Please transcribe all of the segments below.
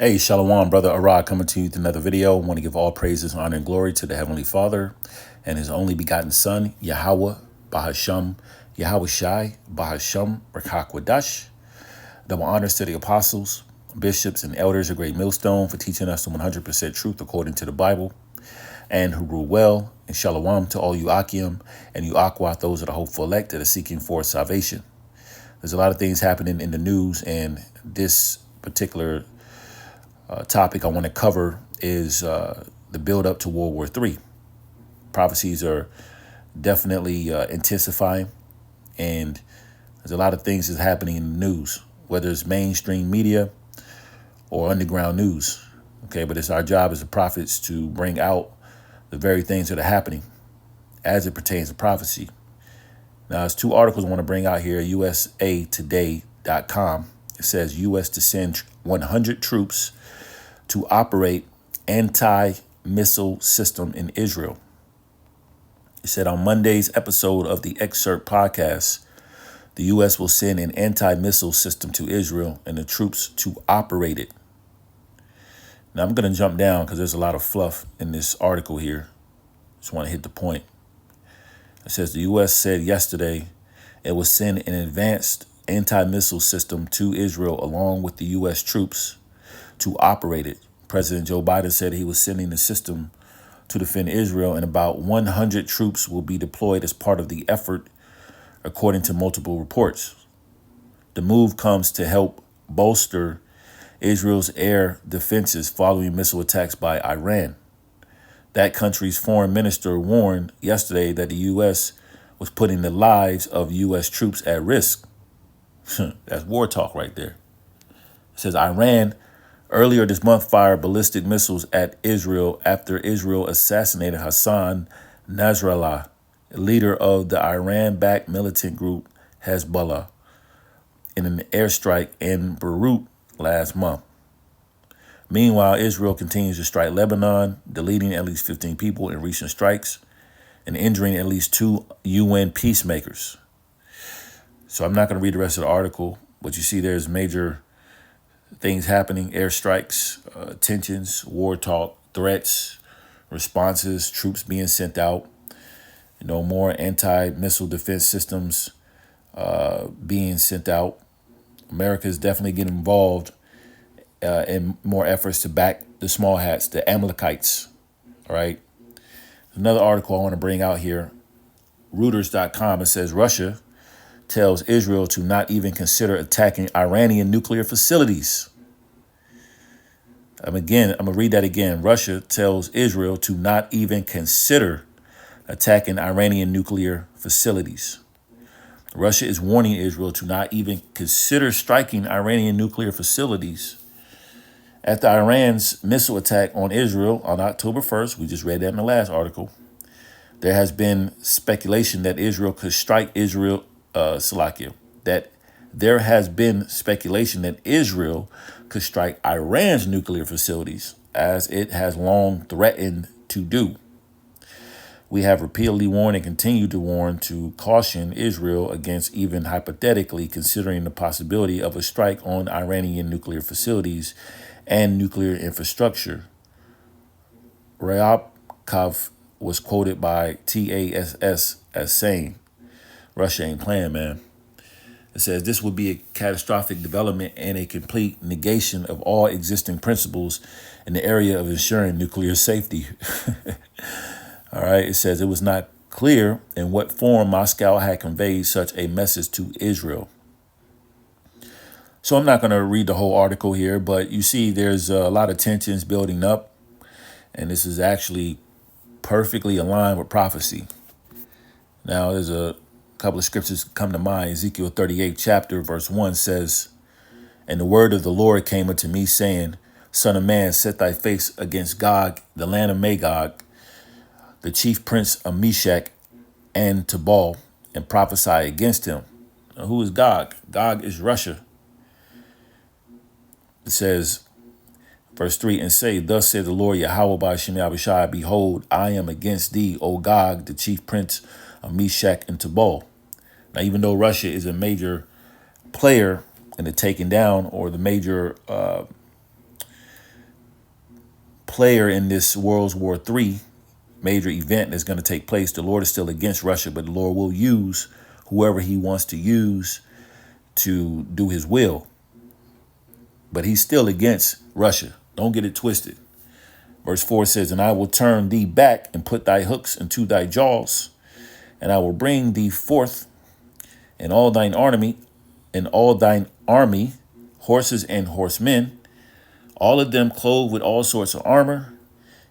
Hey, Shalom, brother Arad, coming to you with another video. I want to give all praises, honor, and glory to the Heavenly Father and His only begotten Son, Yahweh, Bahasham, Yahweh Shai, Bahasham, Rakakwadash. Double honors to the apostles, bishops, and elders of Great Millstone for teaching us the 100% truth according to the Bible, and who rule well. And Shalom to all you Akim and you Aqua, those of the hopeful elect that are seeking for salvation. There's a lot of things happening in the news, and this particular topic I want to cover is the build up to World War III. Prophecies are definitely intensifying, and there's a lot of things that's happening in the news, whether it's mainstream media or underground news. Okay, but it's our job as the prophets to bring out the very things that are happening as it pertains to prophecy. Now, there's two articles I want to bring out here. USAtoday.com. It says U.S. to send 100 troops to operate anti-missile system in Israel. It said on Monday's episode of the Excerpt podcast, the U.S. will send an anti-missile system to Israel and the troops to operate it. Now, I'm going to jump down because there's a lot of fluff in this article here. Just want to hit the point. It says the U.S. said yesterday it will send an advanced anti-missile system to Israel along with the U.S. troops to operate it. President Joe Biden said he was sending the system to defend Israel, and about 100 troops will be deployed as part of the effort, according to multiple reports. The move comes to help bolster Israel's air defenses following missile attacks by Iran. That country's foreign minister warned yesterday that the U.S. was putting the lives of U.S. troops at risk. That's war talk right there. It says Iran earlier this month fired ballistic missiles at Israel after Israel assassinated Hassan Nasrallah, leader of the Iran-backed militant group Hezbollah, in an airstrike in Beirut last month. Meanwhile, Israel continues to strike Lebanon, deleting at least 15 people in recent strikes and injuring at least 2 UN peacemakers. So I'm not going to read the rest of the article, but you see there's major things happening: airstrikes, tensions, war talk, threats, responses, troops being sent out, more anti-missile defense systems being sent out. America is definitely getting involved in more efforts to back the small hats, the Amalekites. All right. Another article I want to bring out here, Reuters.com. It says Russia tells Israel to not even consider attacking Iranian nuclear facilities. I'm going to read that again. Russia tells Israel to not even consider attacking Iranian nuclear facilities. Russia is warning Israel to not even consider striking Iranian nuclear facilities. After Iran's missile attack on Israel on October 1st, we just read that in the last article, there has been speculation that Israel could strike that there has been speculation that Israel could strike Iran's nuclear facilities, as it has long threatened to do. We have repeatedly warned and continue to warn to caution Israel against even hypothetically considering the possibility of a strike on Iranian nuclear facilities and nuclear infrastructure. Ryabkov was quoted by TASS as saying, Russia ain't playing, man. It says this would be a catastrophic development and a complete negation of all existing principles in the area of ensuring nuclear safety. All right. It says it was not clear in what form Moscow had conveyed such a message to Israel. So I'm not going to read the whole article here, but you see there's a lot of tensions building up, and this is actually perfectly aligned with prophecy. Now, there's a couple of scriptures come to mind. Ezekiel 38 chapter verse 1 says, "And the word of the Lord came unto me, saying, Son of man, set thy face against Gog, the land of Magog, the chief prince of Meshach and Tubal, and prophesy against him." Now, who is Gog? Gog is Russia. It says, verse 3, "And say, Thus said the Lord Yahweh by Shem Abishai, Behold, I am against thee, O Gog, the chief prince of Meshach and Tubal." Now, even though Russia is a major player in the taking down, or the major player in this World War III major event that's going to take place. The Lord is still against Russia, but the Lord will use whoever he wants to use to do his will. But he's still against Russia. Don't get it twisted. Verse 4 says, and I will turn thee back and put thy hooks into thy jaws, and I will bring thee forth and all thine army, horses and horsemen, all of them clothed with all sorts of armor,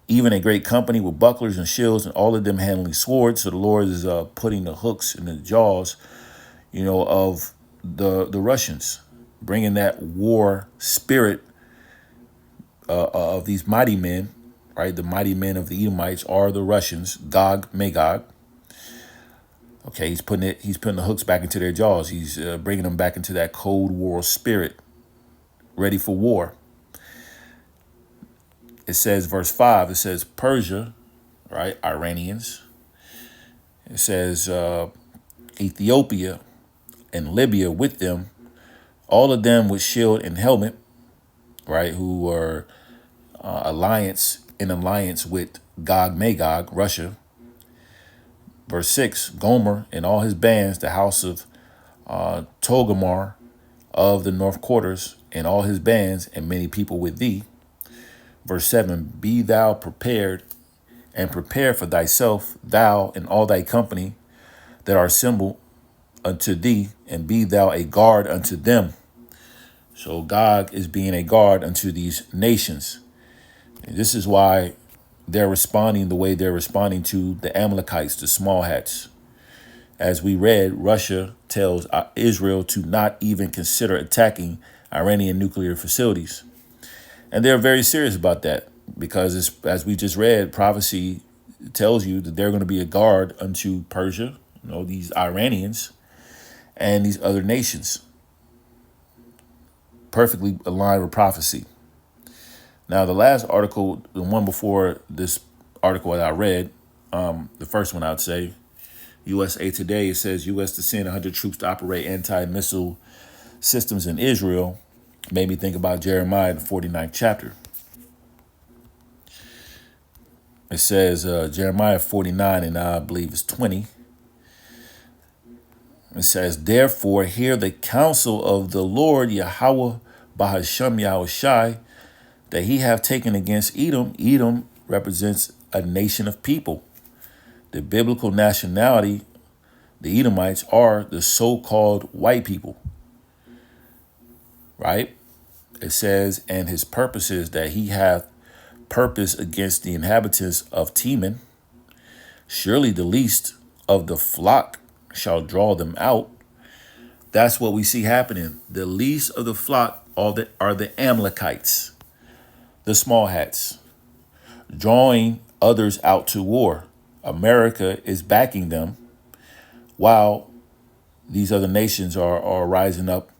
even a great company with bucklers and shields, and all of them handling swords. So the Lord is putting the hooks in the jaws, of the Russians, bringing that war spirit of these mighty men, right? The mighty men of the Edomites are the Russians, Gog, Magog. Okay, he's putting the hooks back into their jaws. He's bringing them back into that Cold War spirit, ready for war. It says, verse 5, it says Persia, right, Iranians. It says Ethiopia and Libya with them, all of them with shield and helmet, right, who are in alliance with Gog Magog, Russia. Verse 6, Gomer and all his bands, the house of Togarmah of the north quarters, and all his bands, and many people with thee. Verse 7, be thou prepared, and prepare for thyself, thou and all thy company that are assembled unto thee, and be thou a guard unto them. So Gog is being a guard unto these nations. And this is why they're responding the way they're responding to the Amalekites, the small hats. As we read, Russia tells Israel to not even consider attacking Iranian nuclear facilities. And they're very serious about that because, as we just read, prophecy tells you that they're going to be a guard unto Persia, these Iranians, and these other nations. Perfectly aligned with prophecy. Now, the last article, the one before this article that I read, the first one I'd say, USA Today, it says U.S. to send 100 troops to operate anti-missile systems in Israel. Made me think about Jeremiah, the 49th chapter. It says Jeremiah 49, and I believe it's 20. It says, therefore, hear the counsel of the Lord Yahweh Bahashem Yahushai, that he have taken against Edom. Edom represents a nation of people. The biblical nationality, the Edomites, are the so-called white people. Right? It says, and his purpose is that he hath purpose against the inhabitants of Teman. Surely the least of the flock shall draw them out. That's what we see happening. The least of the flock are the Amalekites, the small hats, drawing others out to war. America is backing them while these other nations are rising up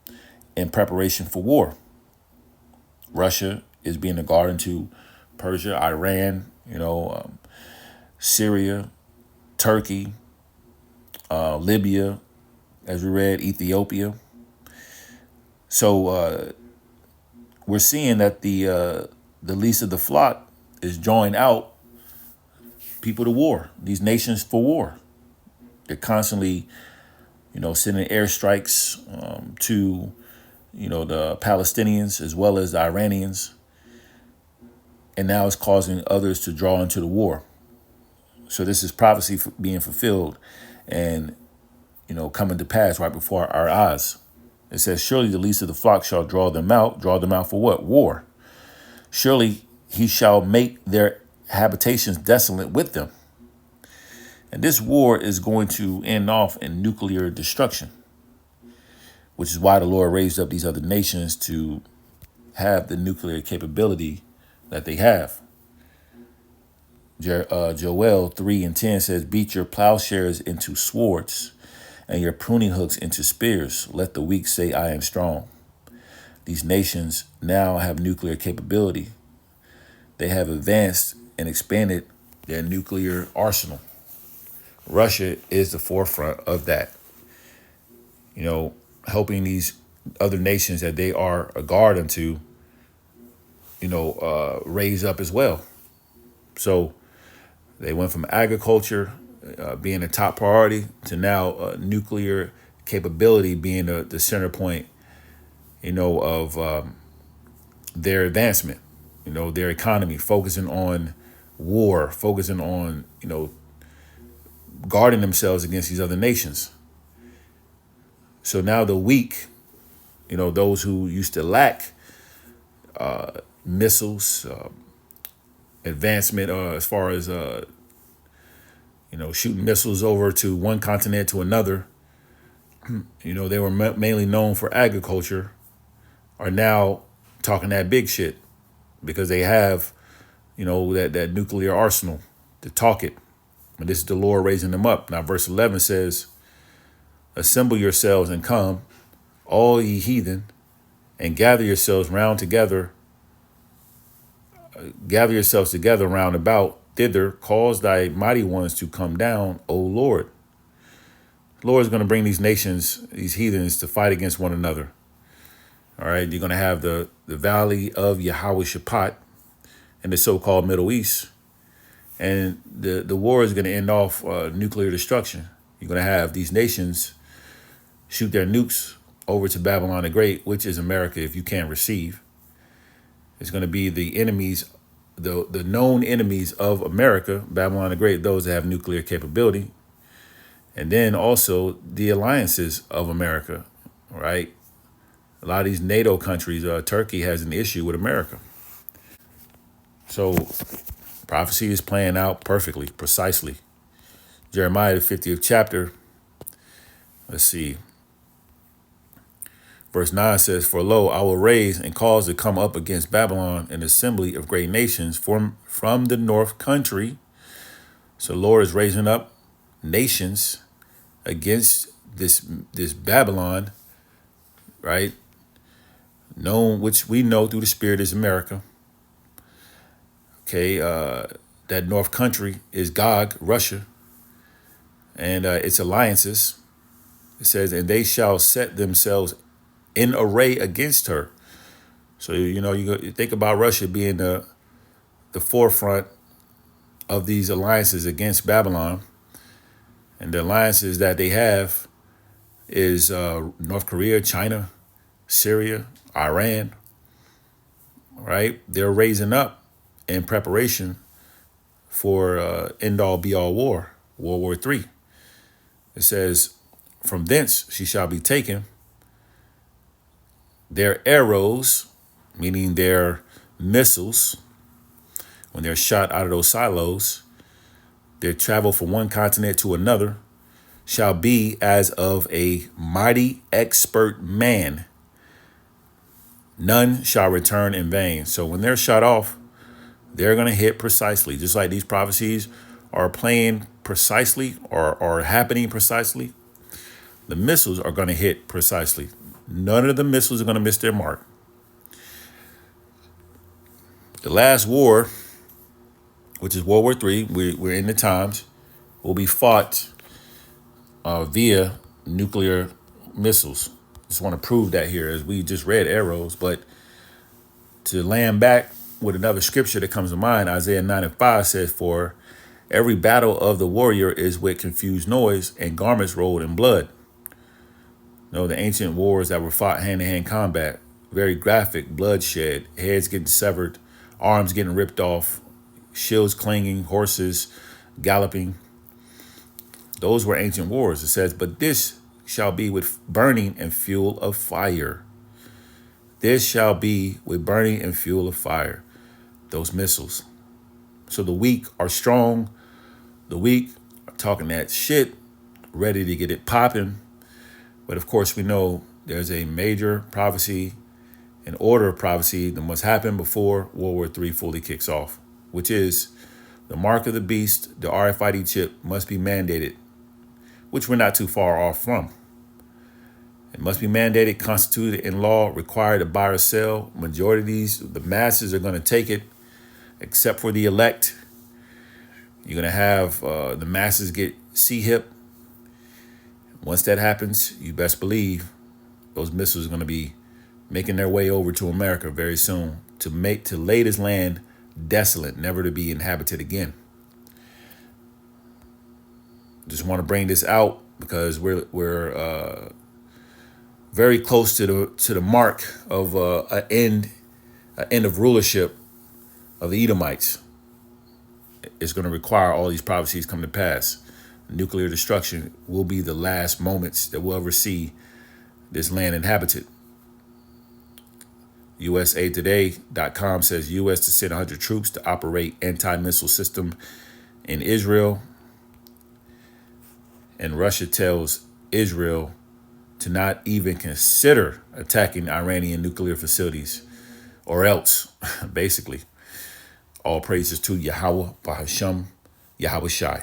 in preparation for war. Russia is being a guard into Persia, Iran, Syria, Turkey, Libya, as we read, Ethiopia. So we're seeing that the least of the flock is drawing out people to war, these nations for war. They're constantly, sending airstrikes to, the Palestinians as well as the Iranians. And now it's causing others to draw into the war. So this is prophecy being fulfilled and, coming to pass right before our eyes. It says, surely the least of the flock shall draw them out. Draw them out for what? War. Surely he shall make their habitations desolate with them. And this war is going to end off in nuclear destruction, which is why the Lord raised up these other nations to have the nuclear capability that they have. Joel 3:10 says, beat your plowshares into swords and your pruning hooks into spears. Let the weak say, I am strong. These nations now have nuclear capability. They have advanced and expanded their nuclear arsenal. Russia is the forefront of that, helping these other nations that they are a guard unto, raise up as well. So they went from agriculture being a top priority to now nuclear capability being the center point, of their advancement, their economy, focusing on war, focusing on, guarding themselves against these other nations. So now the weak, those who used to lack missiles, advancement as far as, shooting missiles over to one continent to another, they were mainly known for agriculture, are now talking that big shit because they have, that nuclear arsenal to talk it. And this is the Lord raising them up. Now, verse 11 says, assemble yourselves and come, all ye heathen, and gather yourselves together round about thither, cause thy mighty ones to come down, O Lord. The Lord is going to bring these nations, these heathens, to fight against one another. All right, you're going to have the valley of Yahweh Shaphat in the so-called Middle East. And the war is going to end off nuclear destruction. You're going to have these nations shoot their nukes over to Babylon the Great, which is America if you can't receive. It's going to be the enemies, the known enemies of America, Babylon the Great, those that have nuclear capability. And then also the alliances of America, right? A lot of these NATO countries, Turkey has an issue with America. So prophecy is playing out perfectly, precisely. Jeremiah, the 50th chapter, let's see. Verse 9 says, for lo, I will raise and cause to come up against Babylon an assembly of great nations from the north country. So the Lord is raising up nations against this Babylon, right? Known, which we know through the Spirit is America. Okay, that north country is Gog, Russia, and its alliances. It says, and they shall set themselves in array against her. So, you think about Russia being the forefront of these alliances against Babylon. And the alliances that they have is North Korea, China, Syria, Iran, right? They're raising up in preparation for end-all be-all war, World War III. It says, from thence she shall be taken, their arrows, meaning their missiles, when they're shot out of those silos, their travel from one continent to another shall be as of a mighty expert man. None shall return in vain. So when they're shot off, they're going to hit precisely, just like these prophecies are playing precisely or happening precisely. The missiles are going to hit precisely. None of the missiles are going to miss their mark. The last war, which is World War III, we're in the times, will be fought via nuclear missiles. Just want to prove that here, as we just read arrows, but to land back with another scripture that comes to mind, Isaiah 9:5 says, for every battle of the warrior is with confused noise and garments rolled in blood. The ancient wars that were fought hand-to-hand combat, very graphic, bloodshed, heads getting severed, arms getting ripped off, shields clanging, horses galloping. Those were ancient wars. It says, but this shall be with burning and fuel of fire. This shall be with burning and fuel of fire. Those missiles. So the weak are strong. The weak are talking that shit, ready to get it popping. But of course, we know there's a major prophecy, an order of prophecy that must happen before World War III fully kicks off, which is the mark of the beast, the RFID chip must be mandated, which we're not too far off from. It must be mandated, constituted in law, required to buy or sell. Majority of these, the masses are going to take it, except for the elect. You're going to have the masses get C-hip. Once that happens, you best believe those missiles are going to be making their way over to America very soon to lay this land desolate, never to be inhabited again. Just want to bring this out because we're very close to the mark of an end of rulership of the Edomites. It's going to require all these prophecies come to pass. Nuclear destruction will be the last moments that we'll ever see this land inhabited. USAtoday.com says U.S. to send 100 troops to operate anti-missile system in Israel. And Russia tells Israel to not even consider attacking Iranian nuclear facilities or else, basically. All praises to Yahweh, Bahasham, Yahweh Shai.